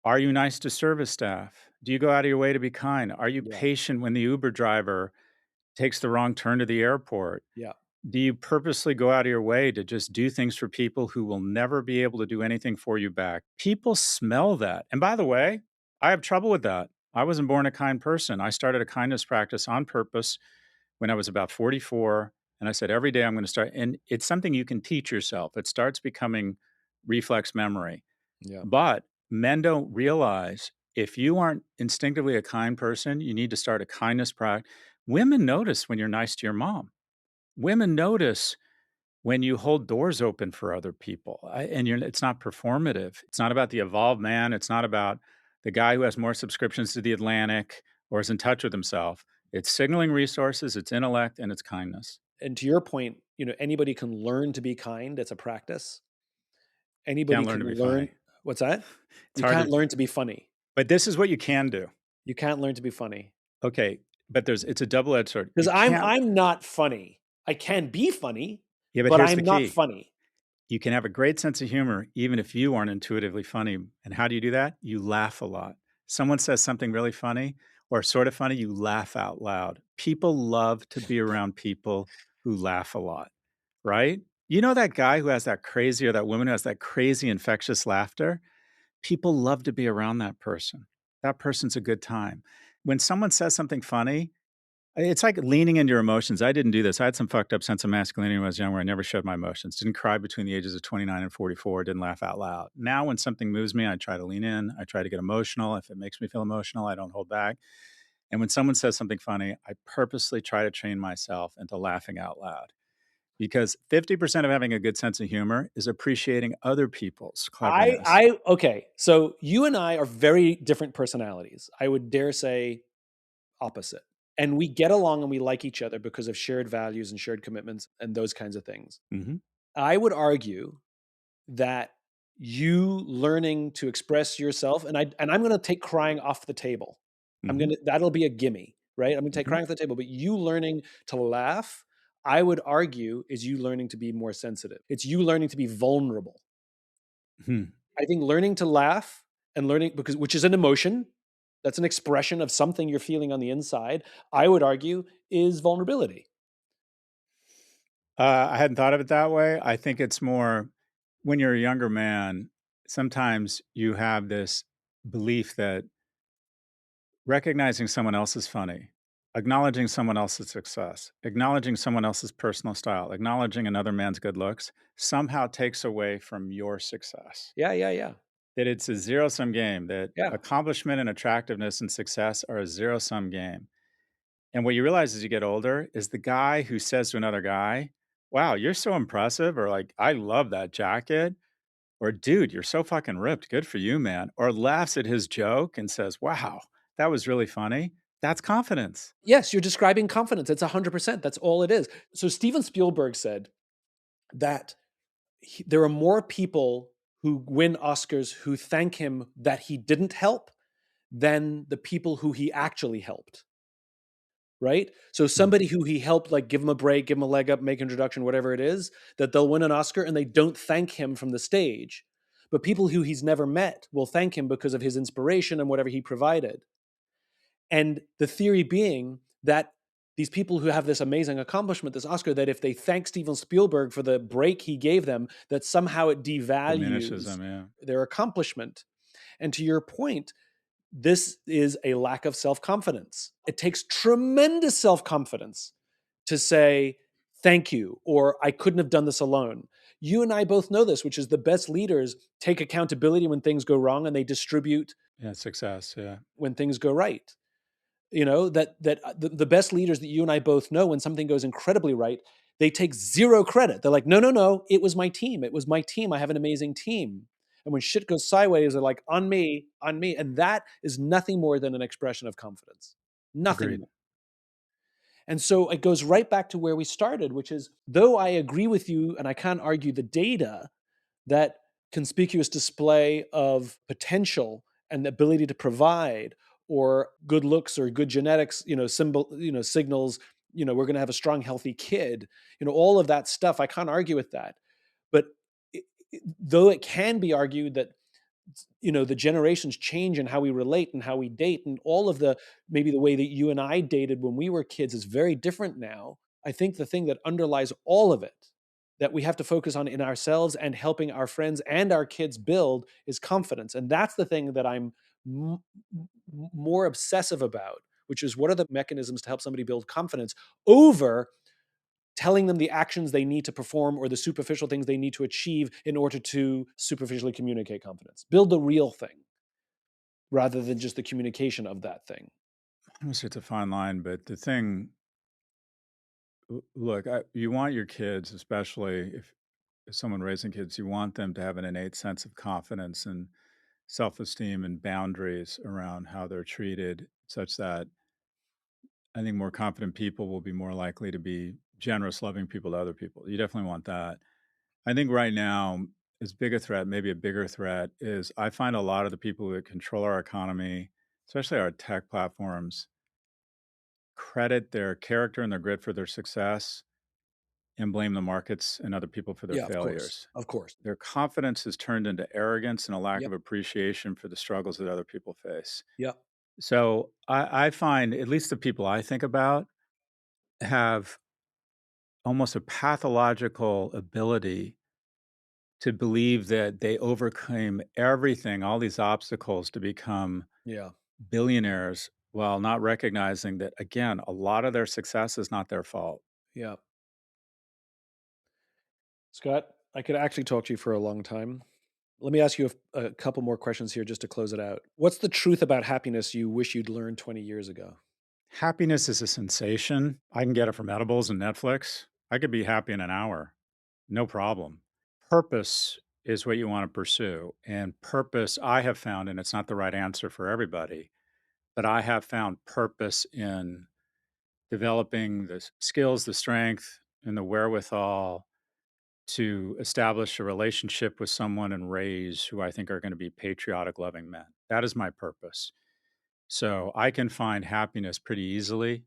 Are you nice to service staff? Do you go out of your way to be kind? Are you Yeah, patient when the Uber driver takes the wrong turn to the airport? yeah, Do you purposely go out of your way to just do things for people who will never be able to do anything for you back? People smell that. And by the way, I have trouble with that. I wasn't born a kind person. I started a kindness practice on purpose when I was about 44. And I said, every day I'm going to start. And it's something you can teach yourself. It starts becoming reflex memory. yeah. But men don't realize if you aren't instinctively a kind person, you need to start a kindness practice. Women notice when you're nice to your mom. Women notice when you hold doors open for other people. And it's not performative. It's not about the evolved man. It's not about the guy who has more subscriptions to the Atlantic or is in touch with himself. It's signaling resources, it's intellect, and it's kindness. And to your point, anybody can learn to be kind. It's a practice. Anybody Can't learn can to be learn. funny. What's that? It's You hard can't to, learn to be funny. but this is what you can do. You can't learn to be funny Okay, but it's a double edged sword. because You can't, I'm not funny. I can be funny, yeah, but but here's the I'm not key. funny. You can have a great sense of humor even if you aren't intuitively funny. And how do you do that? You laugh a lot. Someone says something really funny or sort of funny, you laugh out loud. People love to be around people who laugh a lot, right? You know that guy who has that crazy or that woman who has that crazy infectious laughter? People love to be around that person. That person's a good time. when someone says something funny, it's like leaning into your emotions. I didn't do this. I had some fucked up sense of masculinity when I was younger. I never showed my emotions. Didn't cry between the ages of 29 and 44. Didn't laugh out loud. Now, when something moves me, I try to lean in. I try to get emotional. If it makes me feel emotional, I don't hold back. And when someone says something funny, I purposely try to train myself into laughing out loud because 50% of having a good sense of humor is appreciating other people's cleverness. Okay. So you and I are very different personalities. I would dare say opposite. And we get along and we like each other because of shared values and shared commitments and those kinds of things. Mhm. I would argue that you learning to express yourself, and I'm gonna take crying off the table. Mhm. That'll be a gimme, right? I'm gonna take Mhm. crying off the table, but you learning to laugh, I would argue, is you learning to be more sensitive. It's you learning to be vulnerable. Mhm. I think learning to laugh and learning because which is an emotion, that's an expression of something you're feeling on the inside, I would argue is vulnerability. I hadn't thought of it that way. I think it's more when you're a younger man, sometimes you have this belief that recognizing someone else is funny, acknowledging someone else's success, acknowledging someone else's personal style, acknowledging another man's good looks somehow takes away from your success. Yeah, yeah, yeah. That it's a zero sum game, that Yeah. accomplishment and attractiveness and success are a zero sum game. And what you realize as you get older is the guy who says to another guy, "Wow, you're so impressive," or like, "I love that jacket," or "Dude, you're so fucking ripped. Good for you, man," or laughs at his joke and says, "Wow, that was really funny." That's confidence. Yes, you're describing confidence. It's 100%. That's all it is. So Steven Spielberg said that there are more people who win Oscars who thank him that he didn't help than the people who he actually helped. Right? So Mm, somebody who he helped, like give him a break, give him a leg up, make introduction, whatever it is, that they'll win an Oscar and they don't thank him from the stage. But people who he's never met will thank him because of his inspiration and whatever he provided. And the theory being that these people who have this amazing accomplishment, this Oscar, that if they thank Steven Spielberg for the break he gave them, that somehow it diminishes devalues them, yeah. their accomplishment. And to your point, this is a lack of self confidence. It takes tremendous self confidence to say, thank you, or I couldn't have done this alone. You and I both know this, which is the best leaders take accountability when things go wrong and they distribute Yeah, success, yeah. when things go right. You know, the best leaders that you and I both know, when something goes incredibly right, they take zero credit. They're like, no, no, no, it was my team. It was my team. I have an amazing team. And when shit goes sideways, they're like, on me, on me. And that is nothing more than an expression of confidence. Nothing Agreed. more. And so it goes right back to where we started, which is though I agree with you and I can't argue the data, that conspicuous display of potential and the ability to provide or good looks or good genetics, signals, we're going to have a strong healthy kid, all of that stuff, I can't argue with that. But though it can be argued that the generations change in how we relate and how we date, and all of the maybe the way that you and I dated when we were kids is very different now. I think the thing that underlies all of it that we have to focus on in ourselves and helping our friends and our kids build is confidence. And that's the thing that I'm m- more obsessive about, which is what are the mechanisms to help somebody build confidence over telling them the actions they need to perform or the superficial things they need to achieve in order to superficially communicate confidence. Build the real thing rather than just the communication of that thing. Obviously, it's a fine line, but the thing, look, you want your kids, especially if someone raising kids, you want them to have an innate sense of confidence and self-esteem and boundaries around how they're treated, such that I think more confident people will be more likely to be generous, loving people to other people. You definitely want that. I think right now, as big a threat, maybe a bigger threat, is I find a lot of the people that control our economy, especially our tech platforms, credit their character and their grit for their success and blame the markets and other people for their Yeah, of course. failures. Of course. Their confidence is turned into arrogance and a lack of Yep. appreciation for the struggles that other people face. Yep. So I find, at least the people I think about, have almost a pathological ability to believe that they overcame everything, all these obstacles to become Yeah. billionaires while not recognizing that, again, a lot of their success is not their fault. Yeah. Scott, I could actually talk to you for a long time. Let me ask you a couple more questions here just to close it out. What's the truth about happiness you wish you'd learned 20 years ago? Happiness is a sensation. I can get it from edibles and Netflix. I could be happy in an hour, no problem. Purpose is what you want to pursue. And purpose, I have found, and it's not the right answer for everybody, but I have found purpose in developing the skills, the strength, and the wherewithal to establish a relationship with someone and raise who I think are going to be patriotic, loving men. That is my purpose. So I can find happiness pretty easily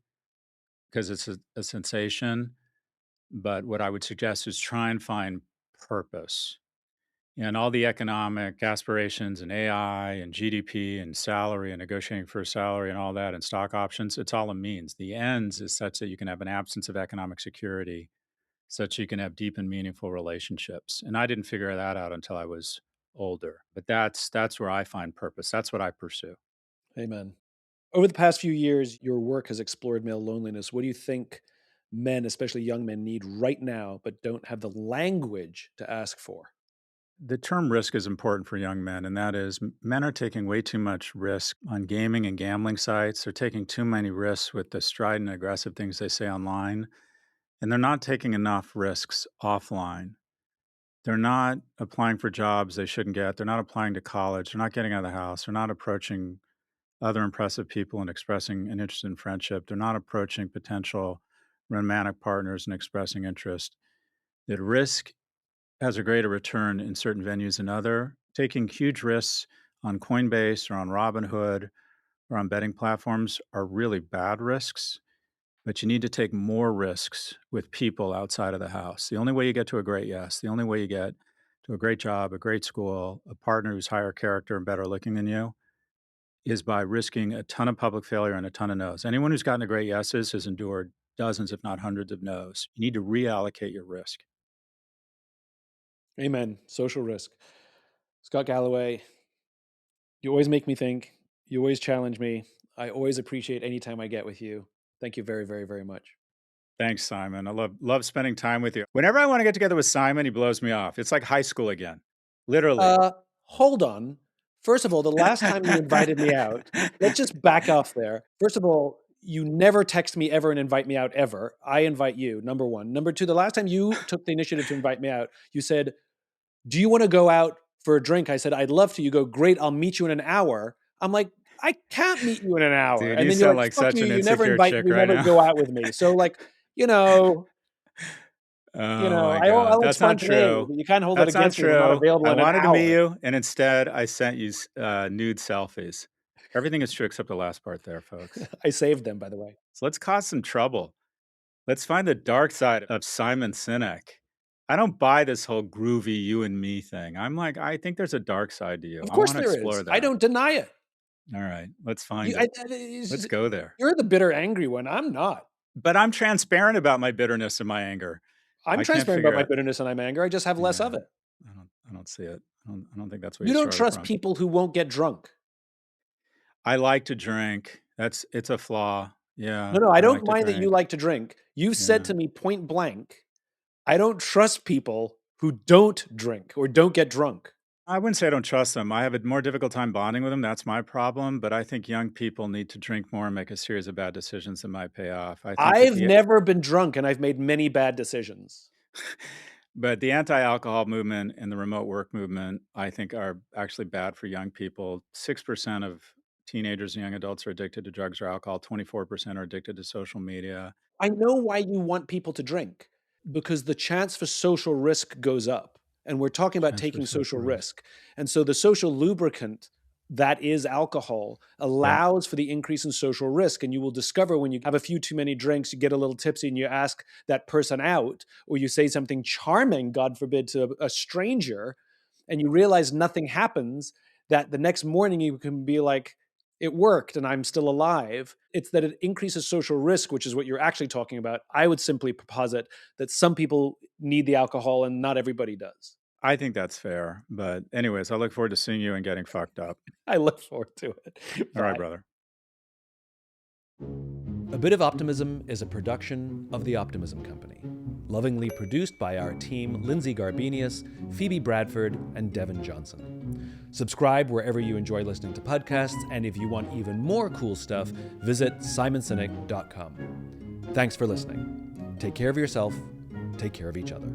because it's a sensation. But what I would suggest is try and find purpose. And all the economic aspirations and AI and GDP and salary and negotiating for a salary and all that and stock options, it's all a means. The ends is such that you can have an absence of economic security, such you can have deep and meaningful relationships. And I didn't figure that out until I was older. But that's where I find purpose. That's what I pursue. Amen. Over the past few years, your work has explored male loneliness. What do you think men, especially young men, need right now, but don't have the language to ask for? The term risk is important for young men, and that is men are taking way too much risk on gaming and gambling sites. They're taking too many risks with the strident, aggressive things they say online, and they're not taking enough risks offline. They're not applying for jobs they shouldn't get. They're not applying to college. They're not getting out of the house. They're not approaching other impressive people and expressing an interest in friendship. They're not approaching potential romantic partners and expressing interest. That risk has a greater return in certain venues than other. Taking huge risks on Coinbase or on Robinhood or on betting platforms are really bad risks, but you need to take more risks with people outside of the house. The only way you get to a great yes, the only way you get to a great job, a great school, a partner who's higher character and better looking than you is by risking a ton of public failure and a ton of no's. Anyone who's gotten to great yeses has endured dozens, if not hundreds of no's. You need to reallocate your risk. Amen. Social risk. Scott Galloway, you always make me think. You always challenge me. I always appreciate any time I get with you. Thank you very, very, very much. Thanks, Simon. I love spending time with you. Whenever I want to get together with Simon, he blows me off. It's like high school again. Literally. Uh, Hold on. First of all, the last time you invited me out, let's just back off there. First of all, you never text me ever and invite me out ever. I invite you, number one. Number two, the last time you took the initiative to invite me out, you said, "Do you want to go out for a drink?" I said, "I'd love to." You go, "Great, I'll meet you in an hour." I'm like, "I can't meet you in an hour." Dude, And you then you're sound like, like "Fuck such you, an insecure chick you right never now. go out with me." So like, you know, Oh my I God. like That's not spontaneity, true. but you can't hold that That's not against me if I'm not true. available I in an wanted to meet hour. you, and instead I sent you nude selfies. Everything is true except the last part there, folks. I saved them, by the way. So let's cause some trouble. Let's find the dark side of Simon Sinek. I don't buy this whole groovy you and me thing. I'm like, I think there's a dark side to you. Of I course want to there is. explore I that. don't deny it. All right, let's find You, it. it's Let's just- go there. you're the bitter, angry one. I'm not. But I'm transparent about my bitterness and my anger. I'm I can't transparent about figure my out. bitterness and my anger. I just have less of Yeah, it. I don't see it. I don't think that's where You you don't started trust from. people who won't get drunk. I like to drink. It's a flaw. No, Yeah, no, I I don't like to mind that you drink. like to drink. You've said Yeah. to me point blank, I don't trust people who don't drink or don't get drunk. I wouldn't say I don't trust them. I have a more difficult time bonding with them. That's my problem. But I think young people need to drink more and make a series of bad decisions that might pay off. I think that I've never been drunk and I've made many bad decisions. but the anti-alcohol movement and the remote work movement, I think, are actually bad for young people. 6% of teenagers and young adults are addicted to drugs or alcohol. 24% are addicted to social media. I know why you want people to drink, because the chance for social risk goes up. And we're talking about Chance for taking social social risk. risk. And so the social lubricant that is alcohol Yep. allows for the increase in social risk. And you will discover when you have a few too many drinks, you get a little tipsy and you ask that person out, or you say something charming, God forbid, to a stranger, and you realize nothing happens, that the next morning you can be like, it worked and I'm still alive. It's that it increases social risk, which is what you're actually talking about. I would simply posit that some people need the alcohol and not everybody does. I think that's fair. But, anyways, I look forward to seeing you and getting fucked up. I look forward to it. All right, Bye. brother. A Bit of Optimism is a production of the Optimism Company, lovingly produced by our team Lindsay Garbenius, Phoebe Bradford, and Devin Johnson. Subscribe wherever you enjoy listening to podcasts, and if you want even more cool stuff, visit simonsinek.com. Thanks for listening. Take care of yourself, take care of each other.